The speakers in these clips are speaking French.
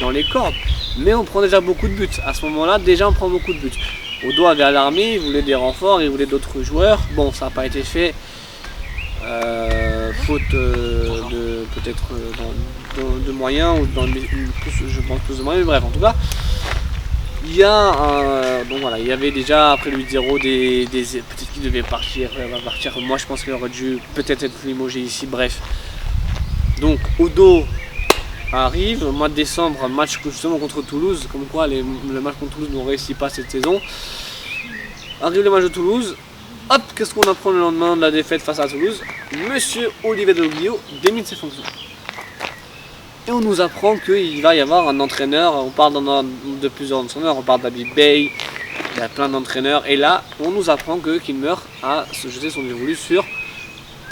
dans les cordes. Mais on prend déjà beaucoup de buts. À ce moment-là, déjà on prend beaucoup de buts. Odo avait alarmé, il voulait des renforts, il voulait d'autres joueurs. Bon, ça n'a pas été fait. Faute de peut-être de moyens, ou dans je pense plus de moyens, mais bref, en tout cas. Il y a donc voilà, il y avait déjà après le 8-0 peut-être qu'il devait partir, Moi je pense qu'il aurait dû peut-être être limogé ici, bref. Donc Odo arrive, au mois de décembre, match justement contre Toulouse, comme quoi le match contre Toulouse ne réussit pas cette saison. Arrive le match de Toulouse, hop, qu'est-ce qu'on apprend le lendemain de la défaite face à Toulouse? Monsieur Olivier Deloglio démine ses fonctions. Et on nous apprend qu'il va y avoir un entraîneur, on parle de plusieurs entraîneurs, on parle d'Habib Beye, il y a plein d'entraîneurs, et là on nous apprend que Kilmer a se jeté son dévolu sur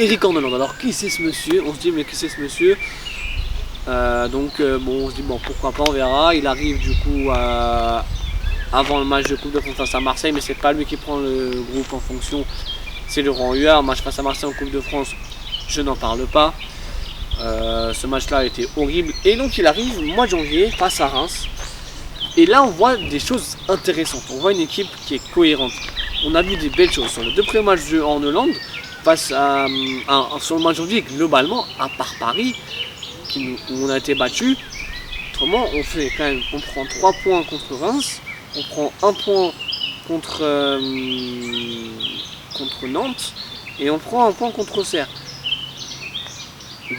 Eric Orneland. Alors qui c'est ce monsieur? On se dit mais qui c'est ce monsieur? Bon, on se dit bon, pourquoi pas, on verra. Il arrive du coup avant le match de Coupe de France face à Marseille, mais c'est pas lui qui prend le groupe en fonction, c'est Laurent Huard. Match face à Marseille en Coupe de France, je n'en parle pas. Ce match-là a été horrible. Et donc il arrive au mois de janvier face à Reims. Et là on voit des choses intéressantes. On voit une équipe qui est cohérente. On a vu des belles choses. Sur les deux premiers matchs en Hollande, sur le mois de janvier, globalement, à part Paris, où on a été battu, autrement on prend 3 points contre Reims, on prend 1 point contre Nantes, et on prend 1 point contre Auxerre.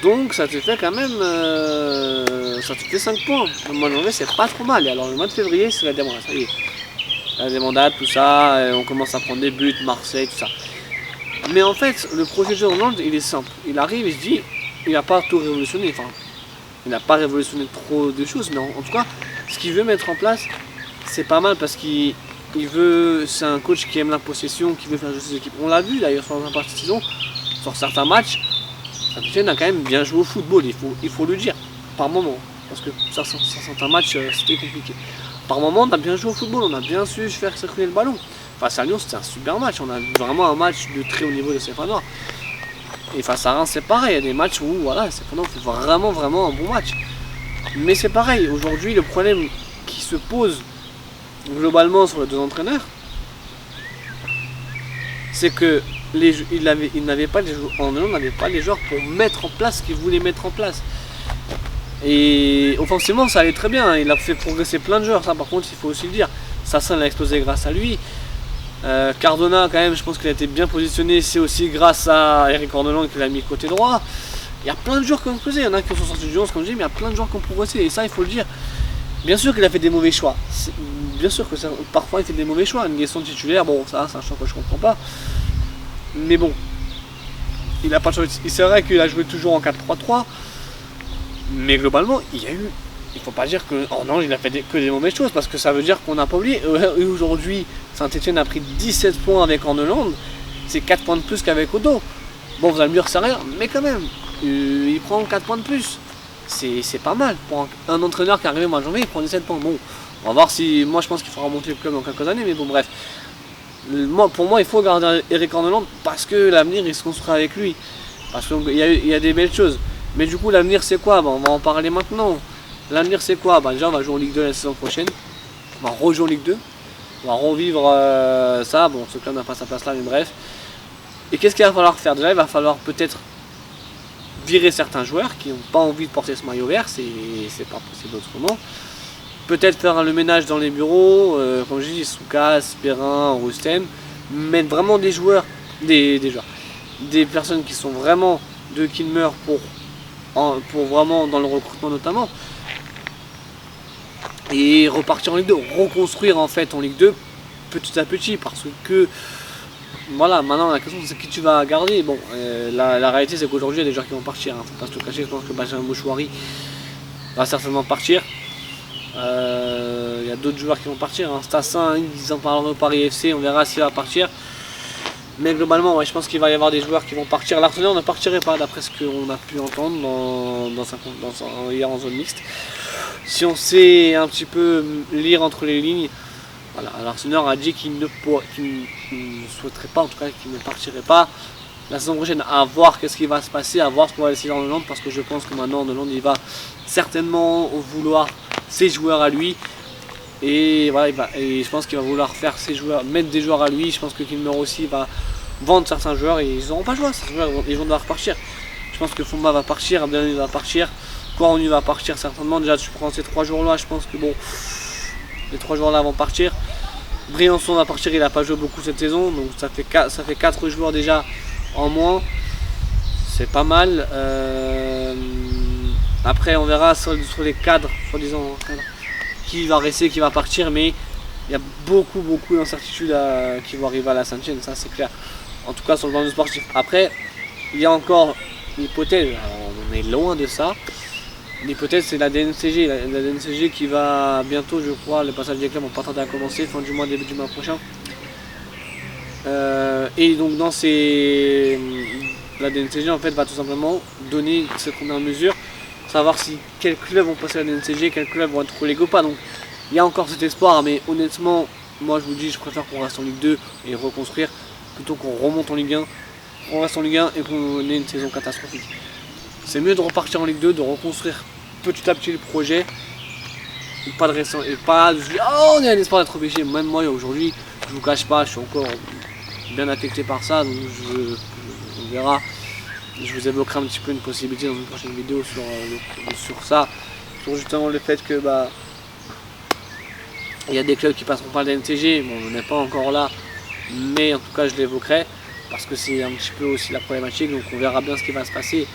Donc ça te fait quand même ça te fait 5 points. Le mois de janvier c'est pas trop mal. Et alors le mois de février c'est la débandade. Ça y est. La débandade, tout ça, on commence à prendre des buts, Marseille, tout ça. Mais en fait le projet de jeu Hollande il est simple. Il arrive et se dit, il n'a pas tout révolutionné. Enfin, il n'a pas révolutionné trop de choses, mais en tout cas, ce qu'il veut mettre en place, c'est pas mal parce qu'il veut. C'est un coach qui aime la possession, qui veut faire jouer ses équipes. On l'a vu d'ailleurs sur la partie de saison, sur certains matchs. Saint-Etienne a quand même bien joué au football, il faut le dire, par moment, parce que sur certains matchs c'était compliqué. Par moment on a bien joué au football, on a bien su faire circuler le ballon. Face à Lyon c'était un super match, on a vu vraiment un match de très haut niveau de Stéphanois. Et face à Reims c'est pareil, il y a des matchs où voilà, Stéphanois fait vraiment un bon match. Mais c'est pareil, aujourd'hui le problème qui se pose globalement sur les deux entraîneurs, c'est que il n'avait pas les joueurs pour mettre en place ce qu'il voulait mettre en place. Et offensivement ça allait très bien, il a fait progresser plein de joueurs, ça par contre il faut aussi le dire. Sassin a explosé grâce à lui. Cardona quand même, je pense qu'il a été bien positionné, c'est aussi grâce à Eric Orneland qu'il a mis côté droit. Il y a plein de joueurs qui ont explosé, il y en a qui sont sortis du 11 comme je dis, mais il y a plein de joueurs qui ont progressé et ça il faut le dire. Bien sûr qu'il a fait des mauvais choix, bien sûr que parfois il fait des mauvais choix, une question titulaire, bon ça c'est un choix que je comprends pas. Mais bon, il n'a pas de choix. C'est vrai qu'il a joué toujours en 4-3-3, mais globalement, il faut pas dire que non, il a fait que des mauvaises choses, parce que ça veut dire qu'on n'a pas oublié. Aujourd'hui, Saint-Etienne a pris 17 points avec Orneland, c'est 4 points de plus qu'avec Odo. Bon, vous allez me dire c'est rien, mais quand même, il prend 4 points de plus. C'est pas mal. Pour un entraîneur qui est arrivé au mois de janvier, il prend 17 points. Bon, on va voir si. Moi, je pense qu'il faudra monter le club dans quelques années, mais bon, bref. Pour moi, il faut garder Eric Orneland parce que l'avenir il se construit avec lui. Parce qu'il y a des belles choses. Mais du coup, l'avenir c'est quoi? On va en parler maintenant. L'avenir c'est quoi? Déjà, on va jouer en Ligue 2 la saison prochaine. On va rejouer en Ligue 2. On va revivre ça. Bon, ce club n'a pas sa place là, mais bref. Et qu'est-ce qu'il va falloir faire? Déjà, il va falloir peut-être virer certains joueurs qui n'ont pas envie de porter ce maillot vert. C'est pas possible autrement. Peut-être faire le ménage dans les bureaux, comme je dis, Soukas, Perrin, Rustem, mettre vraiment des joueurs, des personnes qui sont vraiment de Kilmer pour vraiment dans le recrutement notamment, et repartir en Ligue 2, reconstruire en fait en Ligue 2 petit à petit, parce que voilà, maintenant la question c'est qui tu vas garder. Bon, la réalité c'est qu'aujourd'hui il y a des joueurs qui vont partir, faut pas se le cacher. Je pense que Benjamin Mouchouari va certainement partir. Il y a d'autres joueurs qui vont partir, Stassin, ils en parleront au Paris FC, on verra s'il va partir. Mais globalement, ouais, je pense qu'il va y avoir des joueurs qui vont partir. L'Arsenal ne partirait pas, d'après ce qu'on a pu entendre hier en zone mixte. Si on sait un petit peu lire entre les lignes, voilà, l'Arsenal a dit qu'il ne souhaiterait pas, en tout cas qu'il ne partirait pas. La saison prochaine, à voir qu'est-ce qui va se passer, à voir ce qu'on va laisser dans le land, parce que je pense que maintenant, le land, il va certainement vouloir ses joueurs à lui. Et voilà, et je pense qu'il va vouloir faire ses joueurs, mettre des joueurs à lui. Je pense que Kilmer aussi va vendre certains joueurs et ils n'auront pas joué. Certains joueurs, ils vont devoir partir. Je pense que Fumba va partir, Abdelhamid va partir, Kouarouni va partir certainement. Déjà, tu prends ces 3 joueurs-là, je pense que bon, les 3 joueurs-là vont partir. Briançon va partir, il n'a pas joué beaucoup cette saison, donc ça fait 4 joueurs déjà en moins. C'est pas mal. Après, on verra sur les cadres, soi-disant, qui va rester, qui va partir, mais il y a beaucoup d'incertitudes qui vont arriver à la Saint-Étienne, ça c'est clair. En tout cas sur le plan du sportif. Après, il y a encore l'hypothèse, on est loin de ça. L'hypothèse c'est la DNCG, la DNCG qui va bientôt, je crois, le passage des clubs va pas tarder à commencer, fin du mois, début du mois prochain. Et donc la DNCG en fait va tout simplement donner ce qu'on est en mesure, savoir si quels clubs vont passer à la DNCG, quels clubs vont être relégués ou pas. Donc il y a encore cet espoir, mais honnêtement, moi je vous dis, je préfère qu'on reste en Ligue 2 et reconstruire plutôt qu'on remonte en Ligue 1. On reste en Ligue 1 et qu'on ait une saison catastrophique. C'est mieux de repartir en Ligue 2, de reconstruire petit à petit le projet, pas de récent et pas de se dire oh on est à l'espoir d'être obligé. Même moi aujourd'hui, je vous cache pas, je suis encore bien affecté par ça, donc on verra. Je vous évoquerai un petit peu une possibilité dans une prochaine vidéo sur ça, sur justement le fait que il y a des clubs qui passeront par le DNCG. Bon, on n'est pas encore là, mais en tout cas je l'évoquerai parce que c'est un petit peu aussi la problématique, donc on verra bien ce qui va se passer.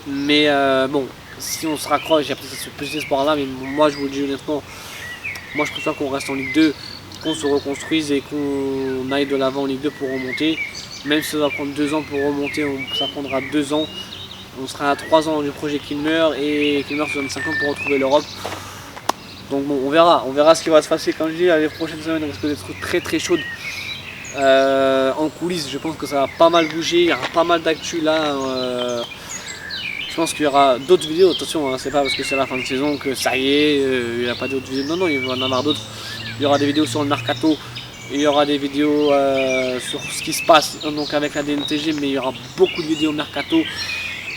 Mais bon, si on se raccroche, il y a peut-être ce petit espoir là, mais moi je vous le dis honnêtement, moi je préfère qu'on reste en Ligue 2, qu'on se reconstruise et qu'on aille de l'avant en Ligue 2 pour remonter. Même si ça va prendre 2 ans pour remonter, ça prendra 2 ans. On sera à 3 ans du projet Kilmer et Kilmer se donne 5 ans pour retrouver l'Europe. Donc bon, on verra ce qui va se passer. Comme je dis, les prochaines semaines risquent d'être très chaudes en coulisses. Je pense que ça va pas mal bouger, il y aura pas mal d'actu là. Je pense qu'il y aura d'autres vidéos, attention, hein, c'est pas parce que c'est la fin de saison que ça y est, il n'y a pas d'autres vidéos. Non, il va y en avoir d'autres. Il y aura des vidéos sur le mercato. Il y aura des vidéos sur ce qui se passe donc avec la DNTG, mais il y aura beaucoup de vidéos mercato.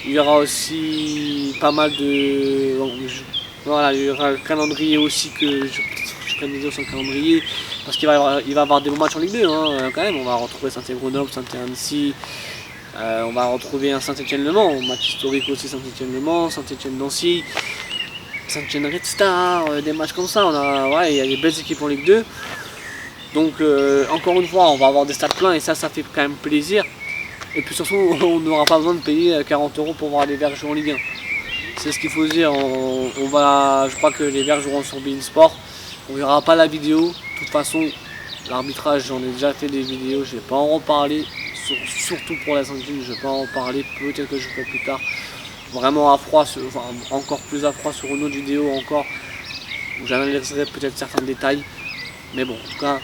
Il y aura aussi pas mal de... Voilà, il y aura le calendrier aussi, que je ferai une vidéo sur le calendrier, parce qu'il va y avoir des bons matchs en Ligue 2 hein, quand même. On va retrouver Saint-Étienne-Grenoble, Saint-Étienne-Annecy, on va retrouver un Saint-Étienne-Le Mans, match historique aussi, Saint-Étienne-Le Mans, Saint-Étienne-Nancy, Saint-Étienne-Red Star, des matchs comme ça. Il y a des belles équipes en Ligue 2. Donc encore une fois, on va avoir des stades pleins et ça fait quand même plaisir. Et puis surtout, on n'aura pas besoin de payer 40 € pour voir les Verts jouer en Ligue 1. C'est ce qu'il faut se dire. Je crois que les Verts joueront sur beIN Sport. On verra pas la vidéo. De toute façon, l'arbitrage, j'en ai déjà fait des vidéos. Je vais pas en reparler. Surtout pour la Saint-Étienne, je vais pas en reparler. Peut-être que je ferai plus tard. Vraiment à froid, encore plus à froid sur une autre vidéo encore, où j'analyserai peut-être certains détails. Mais bon, en tout cas,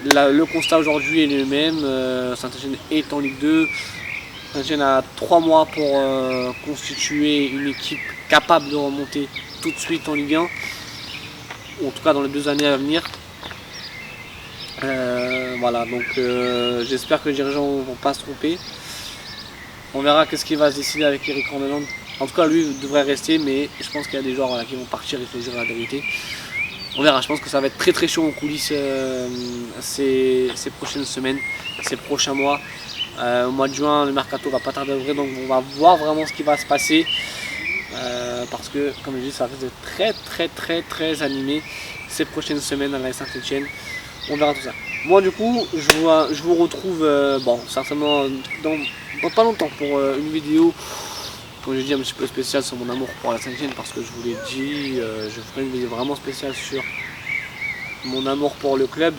le constat aujourd'hui est le même. Saint-Étienne est en Ligue 2. Saint-Étienne a 3 mois pour constituer une équipe capable de remonter tout de suite en Ligue 1. Ou en tout cas dans les 2 années à venir. Voilà, donc j'espère que les dirigeants ne vont pas se tromper. On verra qu'est-ce qui va se décider avec Eric Randeland. En tout cas, lui devrait rester, mais je pense qu'il y a des joueurs qui vont partir, il faut dire la vérité. On verra, je pense que ça va être très chaud en coulisses ces prochaines semaines, ces prochains mois. Au mois de juin, le mercato va pas tarder à ouvrir, donc on va voir vraiment ce qui va se passer. Parce que, comme je dis, ça risque d'être très animé ces prochaines semaines à la Saint-Étienne. On verra tout ça. Moi, du coup, je vous retrouve certainement dans pas longtemps pour une vidéo, comme je dis, un petit peu spéciale sur mon amour pour la Saint-Étienne, parce que je vous l'ai dit, je ferai une vidéo vraiment spéciale sur mon amour pour le club.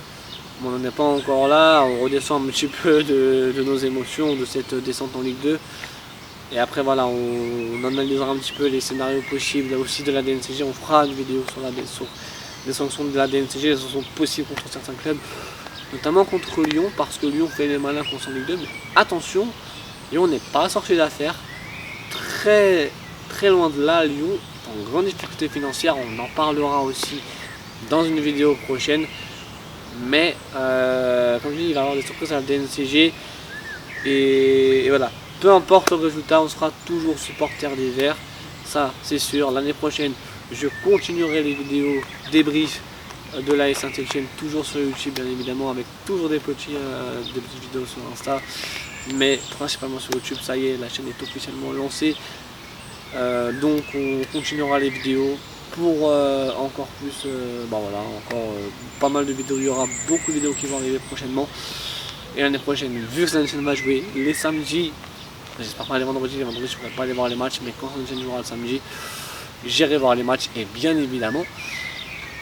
On n'en est pas encore là, on redescend un petit peu de nos émotions, de cette descente en Ligue 2. Et après voilà, on analysera un petit peu les scénarios possibles aussi de la DNCG. On fera une vidéo sur les sanctions de la DNCG, les sanctions possibles contre certains clubs, notamment contre Lyon, parce que Lyon fait les malins contre en Ligue 2. Mais attention, Lyon n'est pas sorti d'affaire. Très loin de là, Lyon est en grande difficulté financière. On en parlera aussi dans une vidéo prochaine. Mais comme je dis, il va y avoir des surprises à la DNCG. Et voilà, peu importe le résultat, on sera toujours supporter des Verts. Ça, c'est sûr. L'année prochaine, je continuerai les vidéos débrief de l'AS Saint-Etienne, toujours sur YouTube bien évidemment, avec toujours des petites vidéos sur Insta, mais principalement sur YouTube. Ça y est, la chaîne est officiellement lancée, donc on continuera les vidéos pour encore plus, voilà, encore pas mal de vidéos. Il y aura beaucoup de vidéos qui vont arriver prochainement, et l'année prochaine, vu que Saint-Etienne va jouer les samedis, j'espère pas les vendredis je ne pourrai pas aller voir les matchs, mais quand Saint-Etienne jouera le samedi, j'irai voir les matchs, et bien évidemment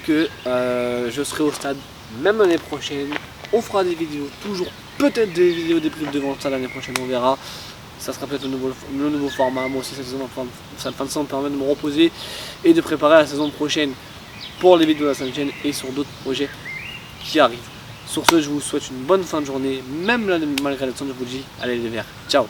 que je serai au stade même l'année prochaine. On fera des vidéos, toujours peut-être des vidéos débrief devant le stade l'année prochaine, on verra. Ça sera peut-être le nouveau format. Moi aussi cette saison, cette fin de saison me permet de me reposer et de préparer la saison prochaine pour les vidéos de la Saint-Etienne et sur d'autres projets qui arrivent. Sur ce, je vous souhaite une bonne fin de journée, même malgré le temps, je vous dis, allez les Verts, ciao.